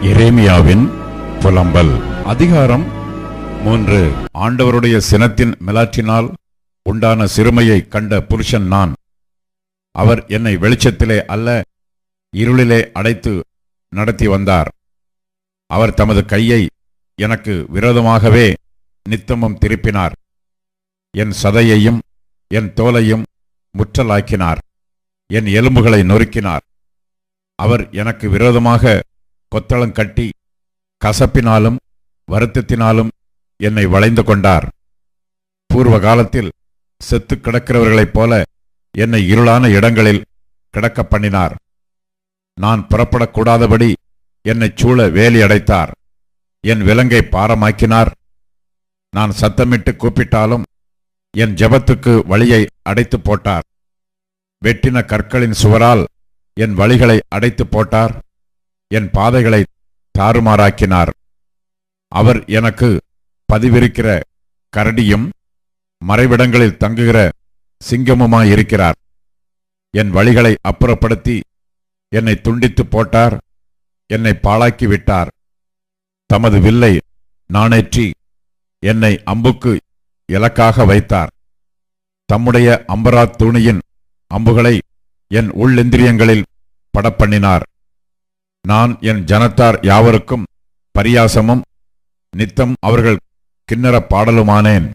எரேமியாவின் புலம்பல். அதிகாரம் 3. ஆண்டவருடைய சினத்தின் மிலாற்றினால் உண்டான சிறுமையை கண்ட புருஷன் நான். அவர் என்னை வெளிச்சத்திலே அல்ல இருளிலே அடைத்து நடத்தி வந்தார். அவர் தமது கையை எனக்கு விரோதமாகவே நித்தமும் திருப்பினார். என் சதையையும் என் தோலையும் முற்றலாக்கினார். என் எலும்புகளை நொறுக்கினார். அவர் எனக்கு விரோதமாக கொத்தளம் கட்டி கசப்பினாலும் வருத்தத்தினாலும் என்னை வளைந்து கொண்டார். பூர்வ காலத்தில் செத்து கிடக்கிறவர்களைப் போல என்னை இருளான இடங்களில் கிடக்க பண்ணினார். நான் புறப்படக்கூடாதபடி என்னை சூழ வேலி அடைத்தார். என் விலங்கை பாரமாக்கினார். நான் சத்தமிட்டு கூப்பிட்டாலும் என் ஜெபத்துக்கு வழியை அடைத்து போட்டார். வெட்டின கற்களின் சுவரால் என் வழிகளை அடைத்து போட்டார். என் பாதைகளை தாறுமாறாக்கினார். அவர் எனக்கு பதிவிருக்கிற கரடியும் மறைவிடங்களில் தங்குகிற சிங்கமுமாயிருக்கிறார். என் வழிகளை அப்புறப்படுத்தி என்னை துண்டித்து போட்டார். என்னை பாழாக்கி விட்டார். தமது வில்லை நாணேற்றி என்னை அம்புக்கு இலக்காக வைத்தார். தம்முடைய அம்பராத் தூணியின் அம்புகளை என் உள்ளிந்திரியங்களில் படப்பண்ணினார். நான் என் ஜனத்தார் யாவருக்கும் பரியாசமும் நித்தம் அவர்கள் கிண்ணற பாடலுமானேன்.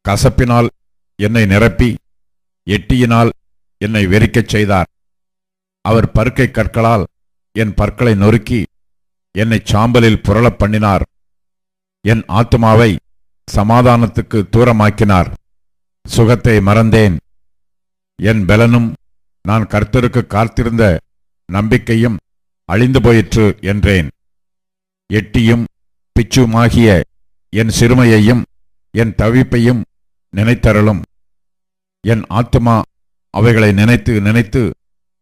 கசப்பினால் என்னை நிரப்பி எட்டியினால் என்னை வெறிக்கச் செய்தார். அவர் பருக்கை கற்களால் என் பற்களை நொறுக்கி என்னை சாம்பலில் புரளப் பண்ணினார். என் ஆத்துமாவை சமாதானத்துக்கு தூரமாக்கினார். சுகத்தை மறந்தேன். என் பலனும் நான் கர்த்தருக்கு காத்திருந்த நம்பிக்கையும் அழிந்து போயிற்று என்றேன். எட்டியும் பிச்சுமாகிய என் சிறுமையையும் என் தவிப்பையும் நினைத்தருளும். என் ஆத்துமா அவைகளை நினைத்து நினைத்து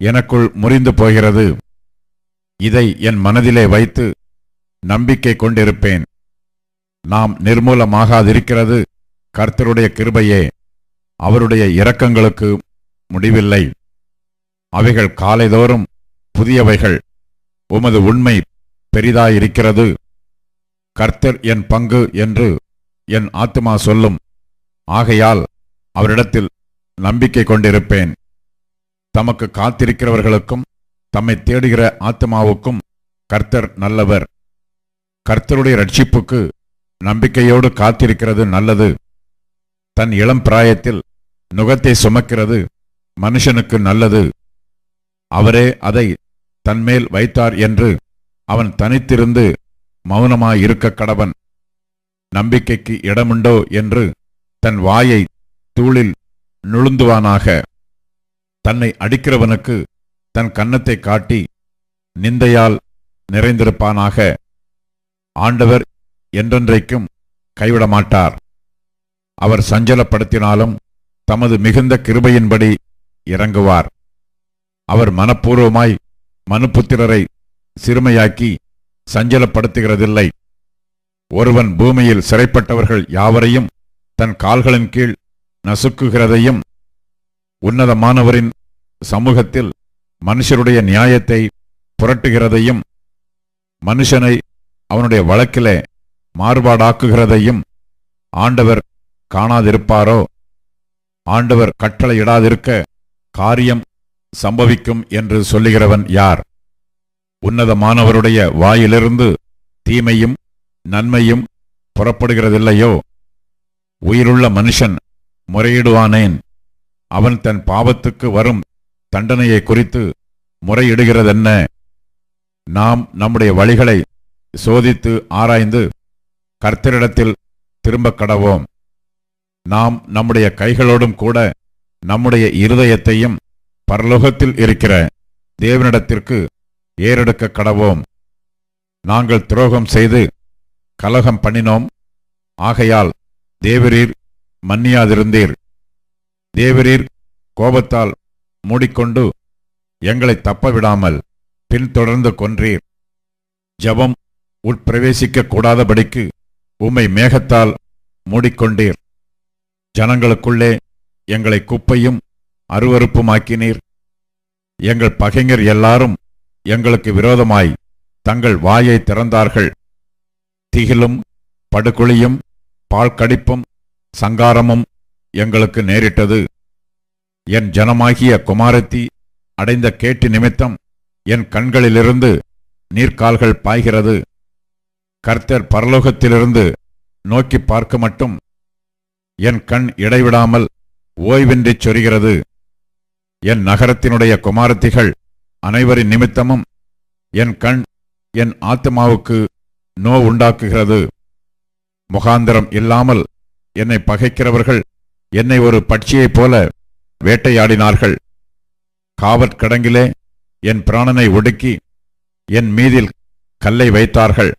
எனக்குள் முறிந்து போகிறது. இதை என் மனதிலே வைத்து நம்பிக்கை கொண்டிருப்பேன். நாம் நிர்மூலமாகாதிருக்கிறது கர்த்தருடைய கிருபையே. அவருடைய இரக்கங்களுக்கு முடிவில்லை. அவைகள் காலைதோறும் புதியவைகள். உமது உண்மை பெரிதாயிருக்கிறது. கர்த்தர் என் பங்கு என்று என் ஆத்துமா சொல்லும். ஆகையால் அவரிடத்தில் நம்பிக்கை கொண்டிருப்பேன். தமக்கு காத்திருக்கிறவர்களுக்கும் தம்மை தேடுகிற ஆத்துமாவுக்கும் கர்த்தர் நல்லவர். கர்த்தருடைய இரட்சிப்புக்கு நம்பிக்கையோடு காத்திருக்கிறது நல்லது. தன் இளம் பிராயத்தில் நுகத்தை சுமக்கிறது மனுஷனுக்கு நல்லது. அவரே அதை தன்மேல் வைத்தார் என்று அவன் தனித்திருந்து மௌனமாயிருக்க கடவன். நம்பிக்கைக்கு இடமுண்டோ என்று தன் வாயை தூளில் நுழுந்துவானாக. தன்னை அடிக்கிறவனுக்கு தன் கன்னத்தை காட்டி நிந்தையால் நிறைந்திருப்பானாக. ஆண்டவர் என்றென்றைக்கும் கைவிடமாட்டார். அவர் சஞ்சலப்படுத்தினாலும் தமது மிகுந்த கிருபையின்படி இறங்குவார். அவர் மனப்பூர்வமாய் மனுபுத்திரரை சிறுமையாக்கி சஞ்சலப்படுத்துகிறதில்லை. ஒருவன் பூமியில் சிறைப்பட்டவர்கள் யாவரையும் தன் கால்களின் கீழ் நசுக்குகிறதையும் உன்னதமானவரின் சமூகத்தில் மனுஷருடைய நியாயத்தை புரட்டுகிறதையும் மனுஷனை அவனுடைய வழக்கிலே மாறுபாடாக்குகிறதையும் ஆண்டவர் காணாதிருப்பாரோ? ஆண்டவர் கட்டளையிடாதிருக்க காரியம் சம்பவிக்கும் என்று சொல்லுகிறவன் யார்? உன்னதமானவருடைய வாயிலிருந்து தீமையும் நன்மையும் புறப்படுகிறதில்லையோ? உயிருள்ள மனுஷன் முறையிடுவானேன்? அவன் தன் பாவத்துக்கு வரும் தண்டனையை குறித்து முறையிடுகிறதென்ன? நாம் நம்முடைய வழிகளை சோதித்து ஆராய்ந்து கர்த்தரிடத்தில் திரும்ப கடவோம். நாம் நம்முடைய கைகளோடும் கூட நம்முடைய இருதயத்தையும் பரலோகத்தில் இருக்கிற தேவனிடத்திற்கு ஏறெடுக்க கடவோம். நாங்கள் துரோகம் செய்து கலகம் பண்ணினோம். ஆகையால் தேவரீர் மன்னியாதிருந்தீர். தேவரீர் கோபத்தால் மூடிக்கொண்டு எங்களை தப்ப விடாமல் பின்தொடர்ந்து கொன்றீர். ஜெபம் உட்பிரவேசிக்க கூடாதபடிக்கு உம்மை மேகத்தால் மூடிக்கொண்டீர். ஜனங்களுக்குள்ளே எங்களை குப்பையும் அருவருப்புமாக்கினீர். எங்கள் பகைஞர் எல்லாரும் எங்களுக்கு விரோதமாய் தங்கள் வாயை திறந்தார்கள். திகிலும் படுகுழியும் பாழ்கடிப்பும் சங்காரமும் எங்களுக்கு நேரிட்டது. என் ஜனமாகிய குமாரத்தி அடைந்த கேட்டு நிமித்தம் என் கண்களிலிருந்து நீர்க்கால்கள் பாய்கிறது. கர்த்தர் பரலோகத்திலிருந்து நோக்கி பார்க்க மட்டும் என் கண் இடைவிடாமல் ஓய்வின்றி சொரிகிறது. என் நகரத்தினுடைய குமாரத்திகள் அனைவரின் நிமித்தமும் என் கண் என் ஆத்மாவுக்கு நோவுண்டாக்குகிறது. முகாந்திரம் இல்லாமல் என்னை பகைக்கிறவர்கள் என்னை ஒரு பட்சியைப் போல வேட்டையாடினார்கள். காவற்கடங்கிலே என் பிராணனை ஒடுக்கி என் மீதில் கல்லை வைத்தார்கள்.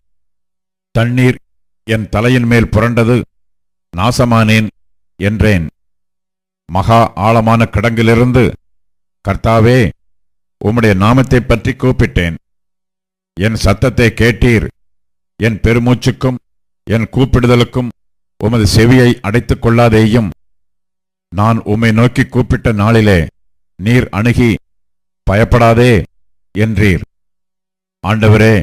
தண்ணீர் என் தலையின் மேல் புரண்டது, நாசமானேன் என்றேன். மகா ஆழமான கடங்கிலிருந்து, கர்த்தாவே, உம்முடைய நாமத்தை பற்றி கூப்பிட்டேன். என் சத்தத்தை கேட்டீர். என் பெருமூச்சுக்கும் என் கூப்பிடுதலுக்கும் உமது செவியை அடைத்துக் கொள்ளாதேயும். நான் உம்மை நோக்கி கூப்பிட்ட நாளிலே நீர் அணுகி பயப்படாதே என்றீர். ஆண்டவரே,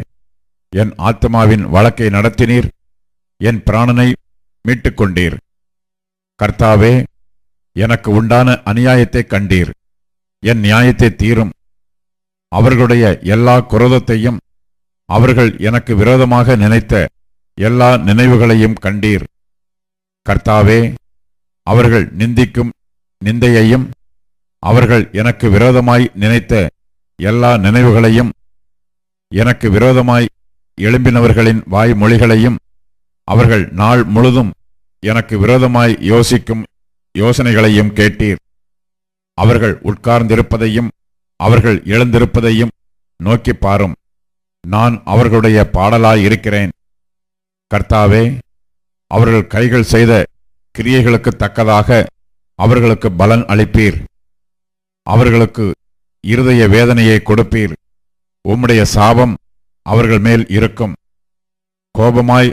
என் ஆத்மாவின் வழக்கை நடத்தினீர். என் பிராணனை மீட்டுக் கொண்டீர். கர்த்தாவே, எனக்கு உண்டான அநியாயத்தை கண்டீர். என் நியாயத்தை தீரும். அவர்களுடைய எல்லா குரோதத்தையும் அவர்கள் எனக்கு விரோதமாக நினைத்த எல்லா நினைவுகளையும் கண்டீர். கர்த்தாவே, அவர்கள் நிந்திக்கும் நிந்தையையும் அவர்கள் எனக்கு விரோதமாய் நினைத்த எல்லா நினைவுகளையும் எனக்கு விரோதமாய் எழும்பினவர்களின் வாய்மொழிகளையும் அவர்கள் நாள் முழுதும் எனக்கு விரோதமாய் யோசிக்கும் யோசனைகளையும் கேட்டீர். அவர்கள் உட்கார்ந்திருப்பதையும் அவர்கள் எழுந்திருப்பதையும் நோக்கி பாரும். நான் அவர்களுடைய பாடலாயிருக்கிறேன். கர்த்தாவே, அவர்கள் கைகள் செய்த கிரியைகளுக்கு தக்கதாக அவர்களுக்கு பலன் அளிப்பீர். அவர்களுக்கு இருதய வேதனையை கொடுப்பீர். உம்முடைய சாபம் அவர்கள் மேல் இருக்கும். கோபமாய்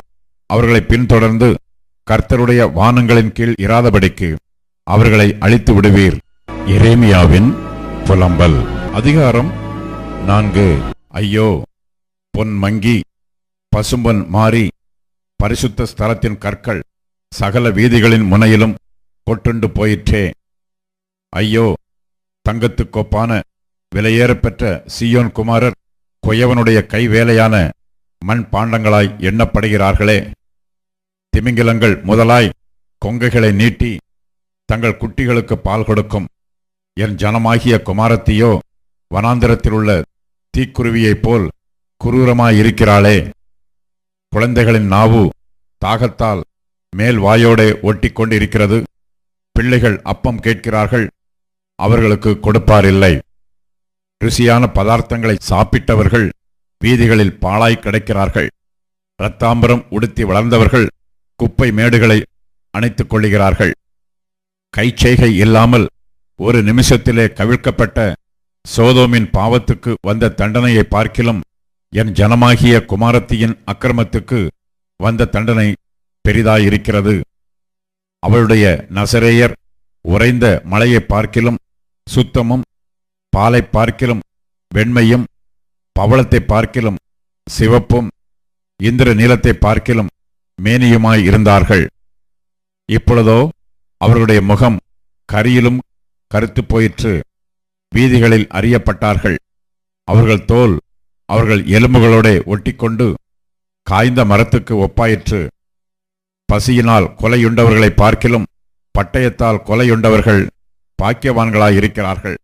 அவர்களை பின்தொடர்ந்து கர்த்தருடைய வானங்களின் கீழ் இராதபடிக்கு அவர்களை அழித்து விடுவீர். எரேமியாவின் புலம்பல். அதிகாரம் 4. ஐயோ, பொன் மங்கி பசும்பொன் மாறி பரிசுத்த ஸ்தலத்தின் கற்கள் சகல வீதிகளின் முனையிலும் கொட்டுண்டு போயிற்றே. ஐயோ, தங்கத்துக்கொப்பான விலையேறப்பெற்ற சீயோன் குமாரர் கொயவனுடைய கைவேலையான மண் பாண்டங்களாய் எண்ணப்படுகிறார்களே. திமிங்கிலங்கள் முதலாய் கொங்கைகளை நீட்டி தங்கள் குட்டிகளுக்கு பால் கொடுக்கும் என் ஜனமாகிய குமாரத்தியோ வனாந்திரத்திலுள்ள தீக்குருவியைப் போல் குரூரமாயிருக்கிறாளே. குழந்தைகளின் நாவு தாகத்தால் மேல் வாயோடே ஒட்டி கொண்டிருக்கிறது. பிள்ளைகள் அப்பம் கேட்கிறார்கள், அவர்களுக்கு கொடுப்பாரில்லை. ருசியான பதார்த்தங்களை சாப்பிட்டவர்கள் வீதிகளில் பாழாய் கிடக்கிறார்கள். இரத்தாம்பரம் உடுத்தி வளர்ந்தவர்கள் குப்பை மேடுகளை அணைத்துக் கொள்ளுகிறார்கள். கைச்செய்கை இல்லாமல் ஒரு நிமிஷத்திலே கவிழ்க்கப்பட்ட சோதோமின் பாவத்துக்கு வந்த தண்டனையை பார்க்கிலும் என் ஜனமாகிய குமாரத்தியின் அக்கிரமத்துக்கு வந்த தண்டனை பெரிதாயிருக்கிறது. அவளுடைய நசரேயர் உறைந்த மலையை பார்க்கிலும் சுத்தமும், பாலை பார்க்கிலும் வெண்மையும், பவளத்தை பார்க்கிலும் சிவப்பும், இந்திர நீலத்தை பார்க்கிலும் மேனியுமாய் இருந்தார்கள். இப்பொழுதோ அவர்களுடைய முகம் கரியிலும் கருத்து போயிற்று. வீதிகளில் அறியப்பட்டார்கள். அவர்கள் தோல் அவர்கள் எலும்புகளோட ஒட்டிக்கொண்டு காய்ந்த மரத்துக்கு ஒப்பாயிற்று. பசியினால் கொலையுண்டவர்களை பார்க்கிலும் பட்டயத்தால் கொலையுண்டவர்கள் பாக்கியவான்களாயிருக்கிறார்கள்.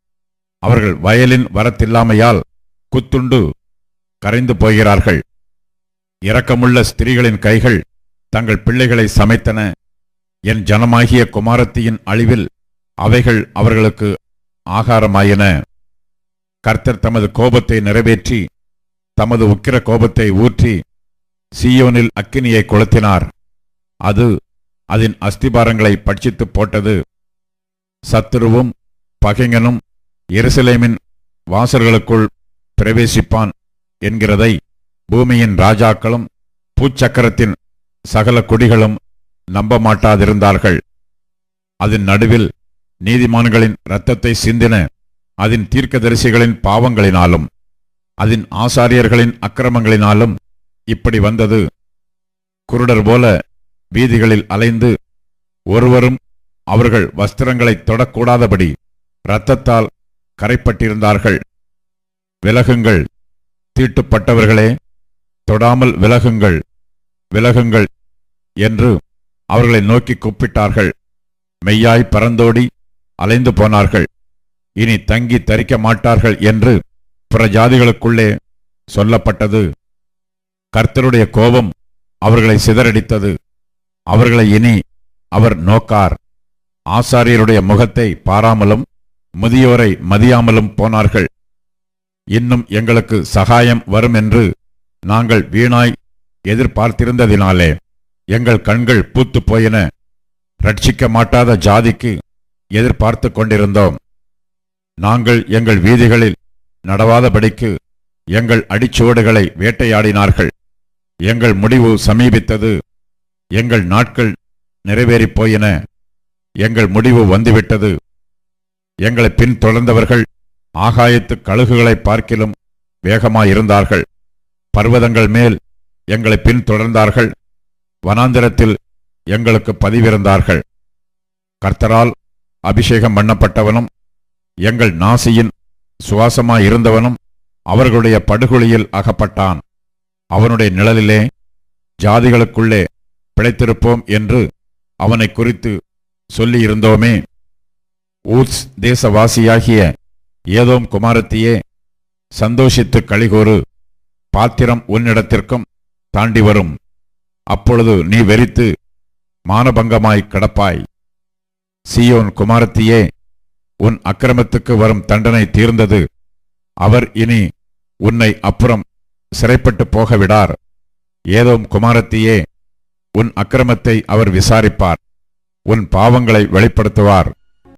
அவர்கள் வயலின் வரத்தில்லாமையால் குத்துண்டு கரைந்து போகிறார்கள். இரக்கமுள்ள ஸ்திரீகளின் கைகள் தங்கள் பிள்ளைகளை சமைத்தன. என் ஜனமாகிய குமாரத்தியின் அழிவில் அவைகள் அவர்களுக்கு ஆகாரமாயின. கர்த்தர் தமது கோபத்தை நிறைவேற்றி தமது உக்கிர கோபத்தை ஊற்றி சீயோனில் அக்கினியை கொளுத்தினார். அது அதன் அஸ்திபாரங்களை பட்சித்து போட்டது. சத்துருவும் பகைஞனும் எருசலேமின் வாசல்களுக்குள் பிரவேசிப்பான் என்கிறதை பூமியின் ராஜாக்களும் பூச்சக்கரத்தின் சகல குடிகளும் நம்ப மாட்டாதிருந்தார்கள். அதன் நடுவில் நீதிமான்களின் இரத்தத்தை சிந்தின அதன் தீர்க்கதரிசிகளின் பாவங்களினாலும் அதன் ஆசாரியர்களின் அக்கிரமங்களினாலும் இப்படி வந்தது. குருடர் போல வீதிகளில் அலைந்து ஒருவரும் அவர்கள் வஸ்திரங்களை தொடக்கூடாதபடி இரத்தத்தால் கரைப்பட்டிருந்தார்கள். விலகுங்கள், தீட்டுப்பட்டவர்களே, தொடாமல் விலகுங்கள், விலகுங்கள் என்று அவர்களை நோக்கி கூப்பிட்டார்கள். மெய்யாய் பறந்தோடி அலைந்து போனார்கள். இனி தங்கி தரிக்க மாட்டார்கள் என்று புறஜாதிகளுக்குள்ளே சொல்லப்பட்டது. கர்த்தருடைய கோபம் அவர்களை சிதறடித்தது. அவர்களை இனி அவர் நோக்கார். ஆசாரியருடைய முகத்தை பாராமலும் முதியோரை மதியாமலும் போனார்கள். இன்னும் எங்களுக்கு சகாயம் வரும் என்று நாங்கள் வீணாய் எதிர்பார்த்திருந்ததினாலே எங்கள் கண்கள் பூத்து போயின. ரட்சிக்க மாட்டாத ஜாதிக்கு எதிர்பார்த்து கொண்டிருந்தோம். நாங்கள் எங்கள் வீதிகளில் நடவாதபடிக்கு எங்கள் அடிச்சுவடுகளை வேட்டையாடினார்கள். எங்கள் முடிவு சமீபித்தது. எங்கள் நாட்கள் நிறைவேறிப் போயின. எங்கள் முடிவு வந்துவிட்டது. எங்களை பின்தொடர்ந்தவர்கள் ஆகாயத்து கழுகுகளை பார்க்கிலும் வேகமாயிருந்தார்கள். பர்வதங்கள் மேல் எங்களை பின்தொடர்ந்தார்கள். வனாந்திரத்தில் எங்களுக்கு பதிவிருந்தார்கள். கர்த்தரால் அபிஷேகம் பண்ணப்பட்டவனும் எங்கள் நாசியின் சுவாசமாயிருந்தவனும் அவர்களுடைய படுகொலியில் அகப்பட்டான். அவனுடைய நிழலிலே ஜாதிகளுக்குள்ளே பிழைத்திருப்போம் என்று அவனை குறித்து சொல்லியிருந்தோமே. ஊத்ஸ் தேசவாசியாகிய ஏதோம் குமாரத்தியே, சந்தோஷித்து களிகூறு. பாத்திரம் உன்னிடத்திற்கும் தாண்டி வரும். அப்பொழுது நீ வெறித்து மானபங்கமாய் கிடப்பாய். சீயோன் குமாரத்தியே, உன் அக்கிரமத்துக்கு வரும் தண்டனை தீர்ந்தது. அவர் இனி உன்னை அப்புறம் சிறைப்பட்டு போகவிடார். ஏதோம் குமாரத்தியே, உன் அக்கிரமத்தை அவர் விசாரிப்பார், உன் பாவங்களை வெளிப்படுத்துவார்.